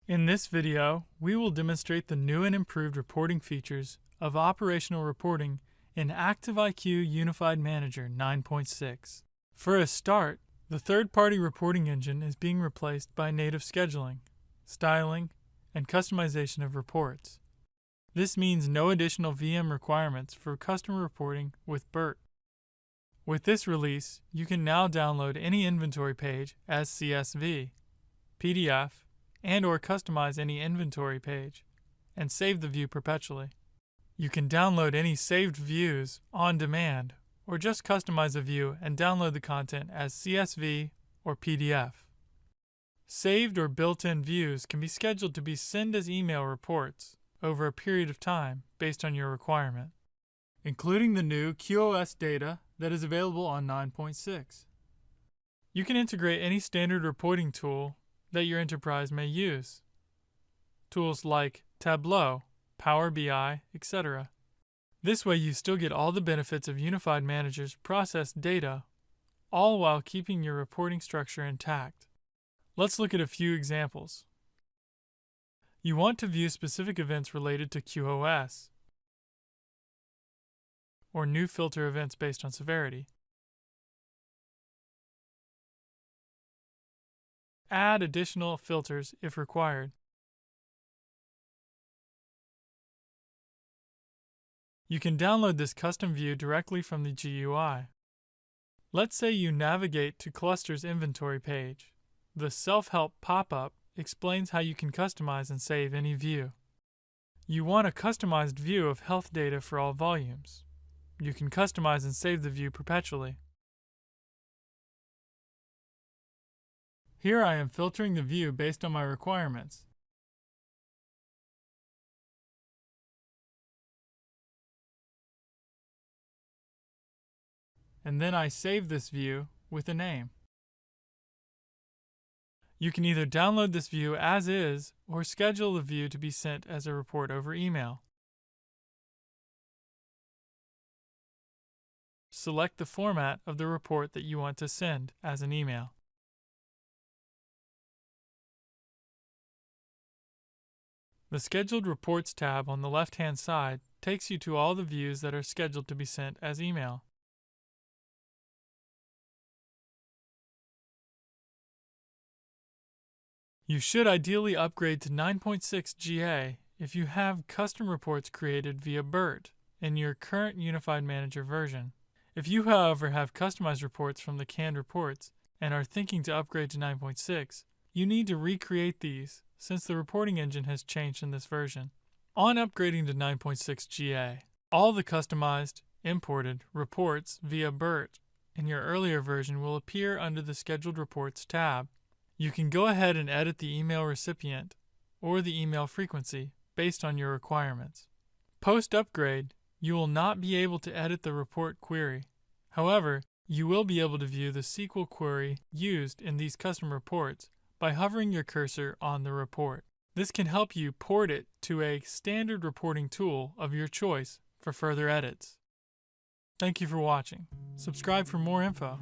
In this video, we will demonstrate the new and improved reporting features of operational reporting in AIQ Unified Manager 9.6. For a start, the third-party reporting engine is being replaced by native scheduling, styling, and customization of reports. This means no additional VM requirements for custom reporting with BERT. With this release, you can now download any inventory page as CSV, PDF, and/or customize any inventory page, and save the view perpetually. You can download any saved views on demand, or just customize a view and download the content as CSV or PDF. Saved or built-in views can be scheduled to be sent as email reports over a period of time based on your requirement, including the new QoS data that is available on 9.6. You can integrate any standard reporting tool that your enterprise may use. Tools like Tableau, Power BI, etc. This way you still get all the benefits of Unified Manager's processed data, all while keeping your reporting structure intact. Let's look at a few examples. You want to view specific events related to QoS, or new filter events based on severity. Add additional filters if required. You can download this custom view directly from the GUI. Let's say you navigate to Cluster's inventory page. The self-help pop-up explains how you can customize and save any view. You want a customized view of health data for all volumes. You can customize and save the view perpetually. Here I am filtering the view based on my requirements. And then I save this view with a name. You can either download this view as is or schedule the view to be sent as a report over email. Select the format of the report that you want to send as an email. The Scheduled Reports tab on the left-hand side takes you to all the views that are scheduled to be sent as email. You should ideally upgrade to 9.6 GA if you have custom reports created via BERT in your current Unified Manager version. If you, however, have customized reports from the canned reports and are thinking to upgrade to 9.6, you need to recreate these since the reporting engine has changed in this version. On upgrading to 9.6 GA, all the customized, imported reports via BERT in your earlier version will appear under the Scheduled Reports tab. You can go ahead and edit the email recipient or the email frequency based on your requirements. Post-upgrade, you will not be able to edit the report query. However, you will be able to view the SQL query used in these custom reports by hovering your cursor on the report. This can help you port it to a standard reporting tool of your choice for further edits. Thank you for watching. Subscribe for more info.